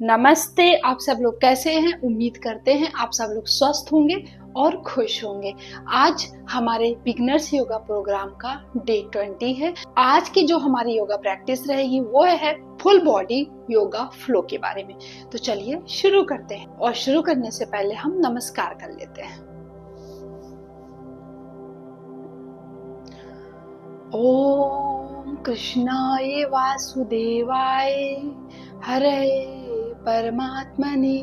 नमस्ते। आप सब लोग कैसे हैं? उम्मीद करते हैं आप सब लोग स्वस्थ होंगे और खुश होंगे। आज हमारे बिगनर्स योगा प्रोग्राम का डे 20 है। आज की जो हमारी योगा प्रैक्टिस रहेगी वो है फुल बॉडी योगा फ्लो के बारे में। तो चलिए शुरू करते हैं, और शुरू करने से पहले हम नमस्कार कर लेते हैं। ओम कृष्णाय वासुदेवाय हरे परमात्मने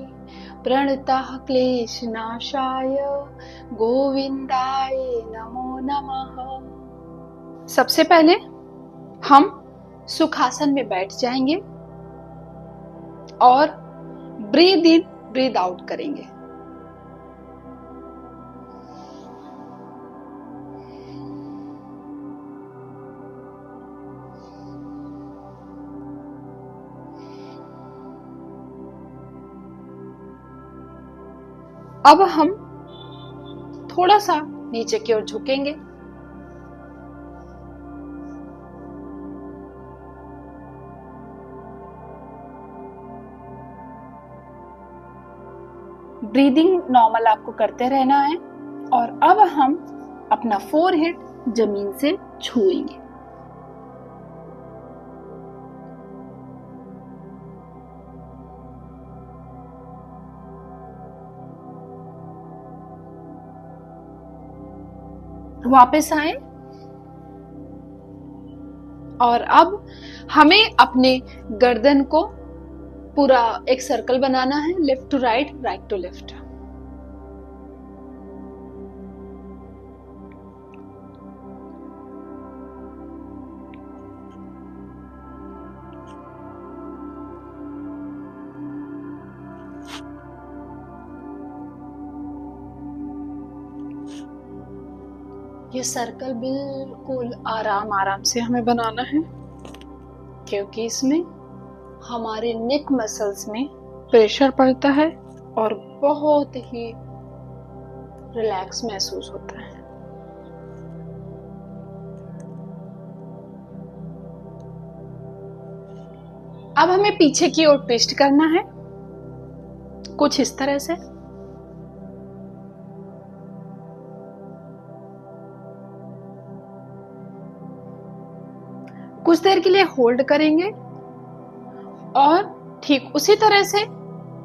प्रणतः क्लेशनाशाय गोविंदाय नमो नमः। सबसे पहले हम सुखासन में बैठ जाएंगे और ब्रीद इन ब्रीद आउट करेंगे। अब हम थोड़ा सा नीचे की ओर झुकेंगे। ब्रीदिंग नॉर्मल आपको करते रहना है। और अब हम अपना फोरहेड जमीन से छुएंगे। वापस आए और अब हमें अपने गर्दन को पूरा एक सर्कल बनाना है, left to right, right to left. ये सर्कल बिल्कुल आराम आराम से हमें बनाना है, क्योंकि इसमें हमारे नेक मसल्स में प्रेशर पड़ता है और बहुत ही रिलैक्स महसूस होता है। अब हमें पीछे की ओर ट्विस्ट करना है, कुछ इस तरह से। कुछ देर के लिए होल्ड करेंगे और ठीक उसी तरह से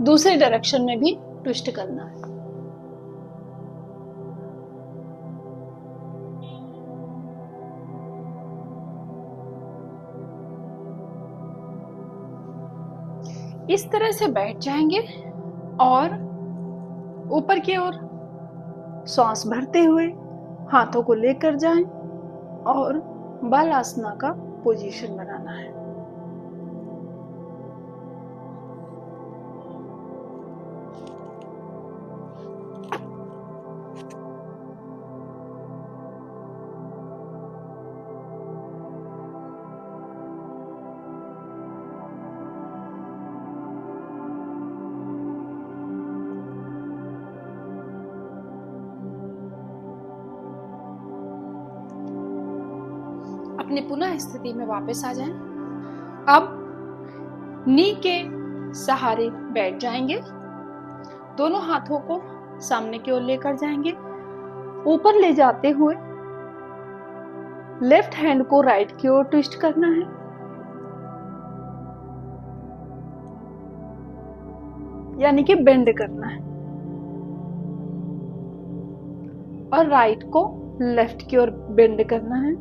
दूसरे डायरेक्शन में भी ट्विस्ट करना है। इस तरह से बैठ जाएंगे और ऊपर की ओर सांस भरते हुए हाथों को लेकर जाएं और बालासना का पोजीशन बनाना है। अपने पुनः स्थिति में वापस आ जाएं। अब नी के सहारे बैठ जाएंगे, दोनों हाथों को सामने की ओर लेकर जाएंगे। ऊपर ले जाते हुए लेफ्ट हैंड को राइट की ओर ट्विस्ट करना है, यानी कि बेंड करना है, और राइट को लेफ्ट की ओर बेंड करना है।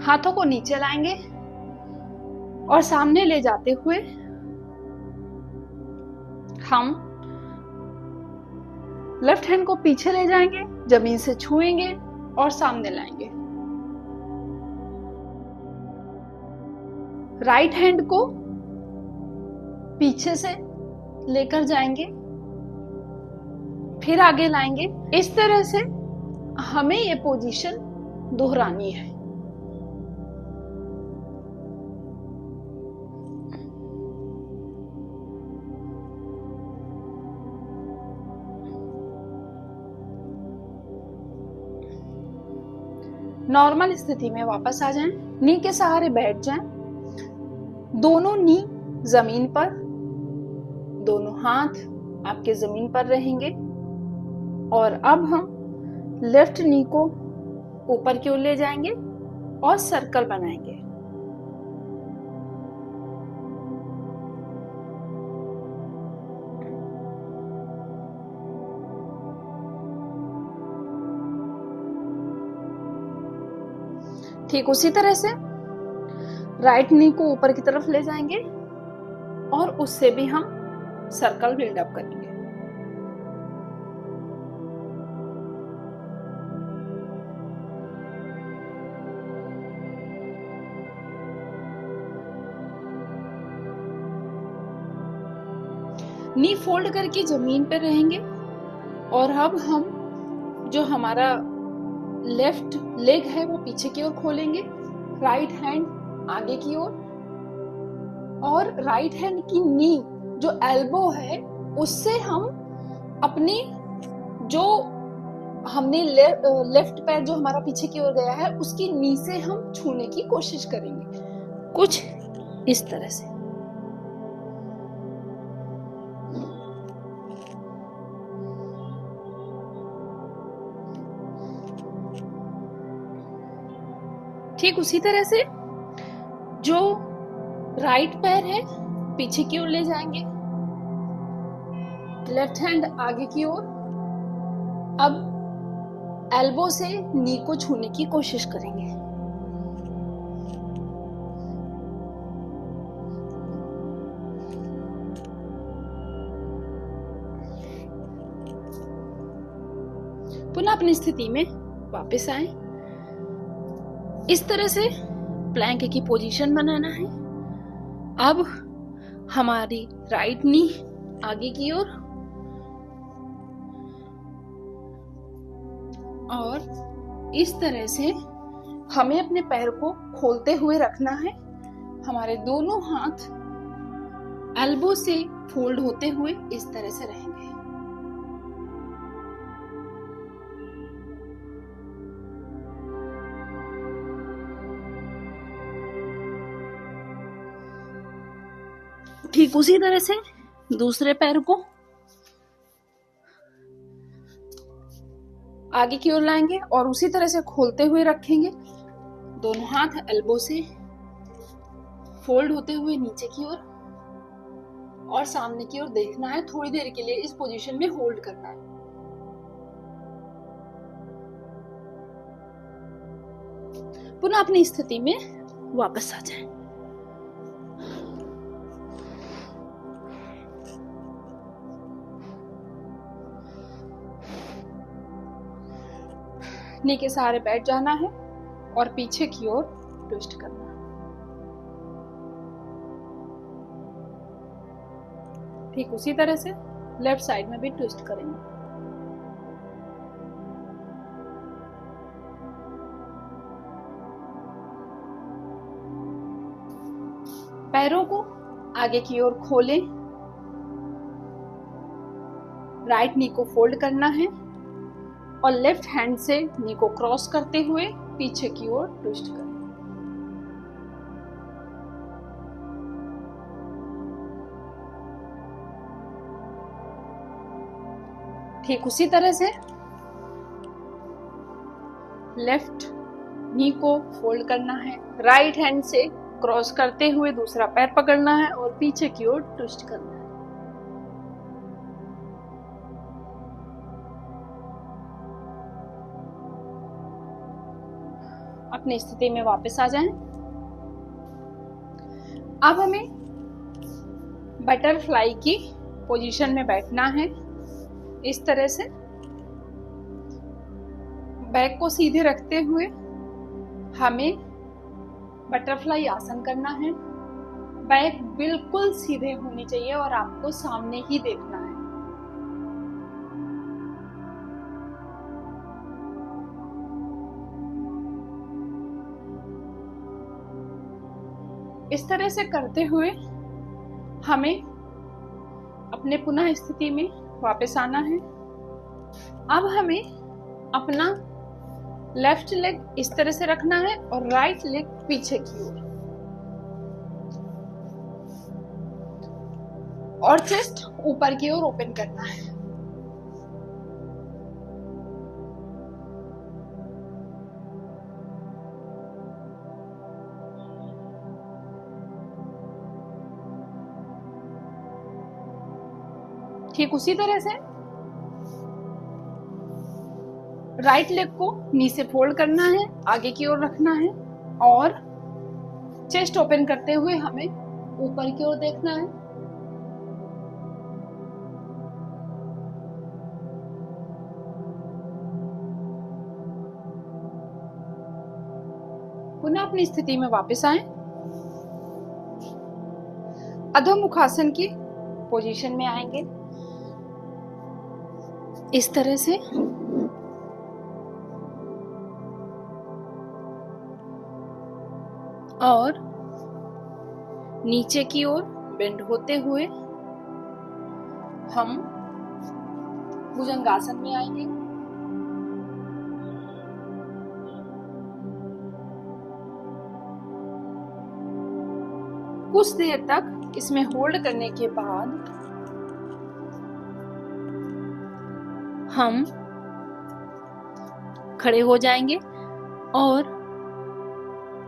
हाथों को नीचे लाएंगे और सामने ले जाते हुए हम लेफ्ट हैंड को पीछे ले जाएंगे, जमीन से छुएंगे और सामने लाएंगे। राइट हैंड को पीछे से लेकर जाएंगे, फिर आगे लाएंगे। इस तरह से हमें ये पोजीशन दोहरानी है। नॉर्मल स्थिति में वापस आ जाएं। नी के सहारे बैठ जाएं। दोनों नी जमीन पर, दोनों हाथ आपके जमीन पर रहेंगे। और अब हम लेफ्ट नी को ऊपर की ओर ले जाएंगे और सर्कल बनाएंगे। ठीक उसी तरह से राइट नी को ऊपर की तरफ ले जाएंगे और उससे भी हम सर्कल बिल्डअप करेंगे। नी फोल्ड करके जमीन पे रहेंगे और अब हम जो हमारा लेफ्ट लेग है वो पीछे की ओर खोलेंगे, राइट हैंड आगे की ओर, और राइट हैंड की नी जो एल्बो है उससे हम अपनी जो हमने लेफ्ट पैर जो हमारा पीछे की ओर गया है उसकी नी से हम छूने की कोशिश करेंगे, कुछ इस तरह से। ठीक उसी तरह से जो राइट पैर है पीछे की ओर ले जाएंगे, लेफ्ट हैंड आगे की ओर। अब एल्बो से नी को छूने की कोशिश करेंगे। पुनः अपनी स्थिति में वापस आए। इस तरह से प्लैंक की पोजीशन बनाना है। अब हमारी राइट नी आगे की ओर और इस तरह से हमें अपने पैर को खोलते हुए रखना है। हमारे दोनों हाथ एल्बो से फोल्ड होते हुए इस तरह से रहेंगे। ठीक उसी तरह से दूसरे पैर को आगे की ओर लाएंगे और उसी तरह से खोलते हुए रखेंगे। दोनों हाथ एल्बो से फोल्ड होते हुए नीचे की ओर और सामने की ओर देखना है। थोड़ी देर के लिए इस पोजीशन में होल्ड करना है। पुनः अपनी स्थिति में वापस आ जाएं। नी के सहारे बैठ जाना है और पीछे की ओर ट्विस्ट करना है। ठीक उसी तरह से लेफ्ट साइड में भी ट्विस्ट करेंगे। पैरों को आगे की ओर खोलें, राइट नी को फोल्ड करना है और लेफ्ट हैंड से नी को क्रॉस करते हुए पीछे की ओर ट्विस्ट करें। ठीक उसी तरह से लेफ्ट नी को फोल्ड करना है, राइट हैंड से क्रॉस करते हुए दूसरा पैर पकड़ना है और पीछे की ओर ट्विस्ट करना है। अपनी स्थिति में वापस आ जाएं। अब हमें बटरफ्लाई की पोजीशन में बैठना है। इस तरह से बैक को सीधे रखते हुए हमें बटरफ्लाई आसन करना है। बैक बिल्कुल सीधे होनी चाहिए और आपको सामने ही देखना है। इस तरह से करते हुए हमें अपने पुनः स्थिति में वापस आना है। अब हमें अपना लेफ्ट लेग इस तरह से रखना है और राइट लेग पीछे की ओर, और चेस्ट ऊपर की ओर ओपन करना है। ठीक उसी तरह से राइट लेग को नी से फोल्ड करना है, आगे की ओर रखना है और चेस्ट ओपन करते हुए हमें ऊपर की ओर देखना है। पुनः अपनी स्थिति में वापस आएं। अधोमुखासन की पोजीशन में आएंगे इस तरह से, और नीचे की ओर बेंड होते हुए हम भुजंगासन में आएंगे। कुछ देर तक इसमें होल्ड करने के बाद हम खड़े हो जाएंगे और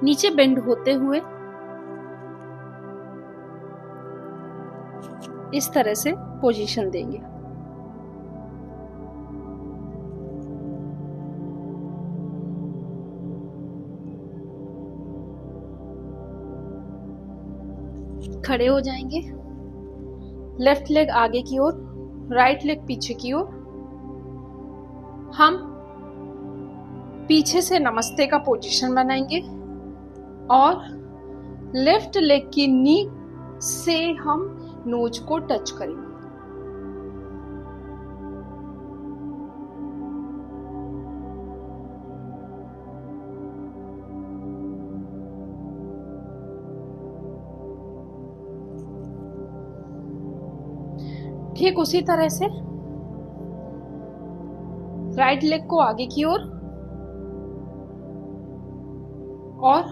नीचे बेंड होते हुए इस तरह से पोजीशन देंगे। खड़े हो जाएंगे, लेफ्ट लेग आगे की ओर, राइट लेग पीछे की ओर। हम पीछे से नमस्ते का पोजीशन बनाएंगे और लेफ्ट लेग की नी से हम नोज को टच करेंगे। ठीक उसी तरह से राइट लेग को आगे की ओर और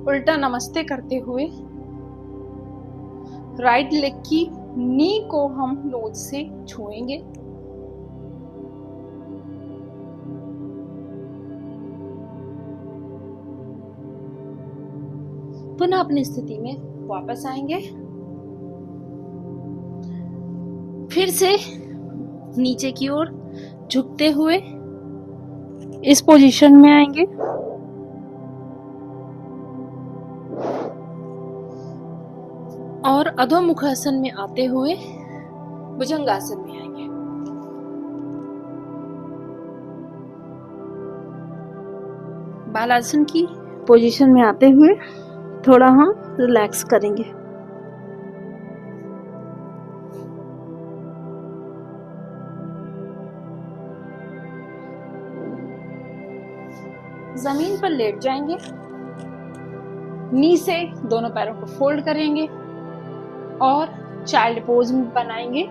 उल्टा नमस्ते करते हुए राइट लेग की नी को हम नोज से छुएंगे। पुनः अपनी स्थिति में वापस आएंगे। फिर से नीचे की ओर झुकते हुए इस पोजीशन में आएंगे और अधोमुखासन में आते हुए भुजंगासन में आएंगे। बालासन की पोजीशन में आते हुए थोड़ा हम रिलैक्स करेंगे। जमीन पर लेट जाएंगे, नी से दोनों पैरों को फोल्ड करेंगे और चाइल्ड पोज बनाएंगे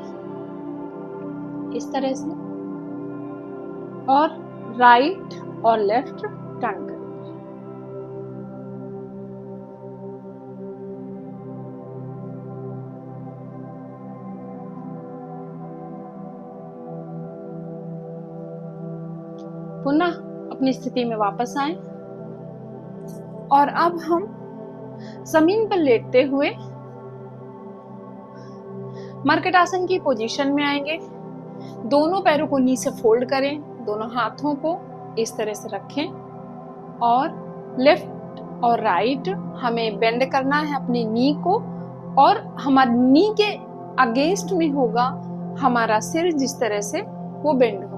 इस तरह से, और राइट और लेफ्ट टर्न करेंगे। पुनः अपनी स्थिति में वापस आए और अब हम जमीन पर लेटते हुए मर्कटासन की पोजीशन में आएंगे। दोनों पैरों को नी से फोल्ड करें, दोनों हाथों को इस तरह से रखें और लेफ्ट और राइट हमें बेंड करना है अपनी नी को, और हमारी नी के अगेंस्ट में होगा हमारा सिर, जिस तरह से वो बेंड होगा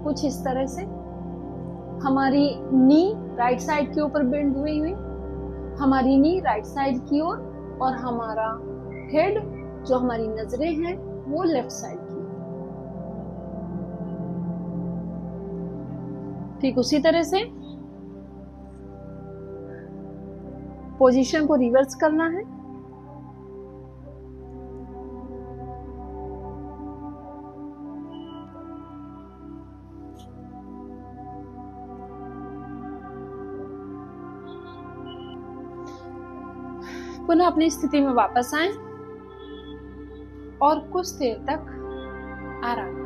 कुछ इस तरह से। हमारी नी राइट साइड के ऊपर बेंड हुई हुई, हमारी नी राइट साइड की ओर, और हमारा हेड, जो हमारी नजरें हैं, वो लेफ्ट साइड की। ठीक उसी तरह से पोजीशन को रिवर्स करना है। पुनः अपनी स्थिति में वापस आएं और कुछ देर तक आराम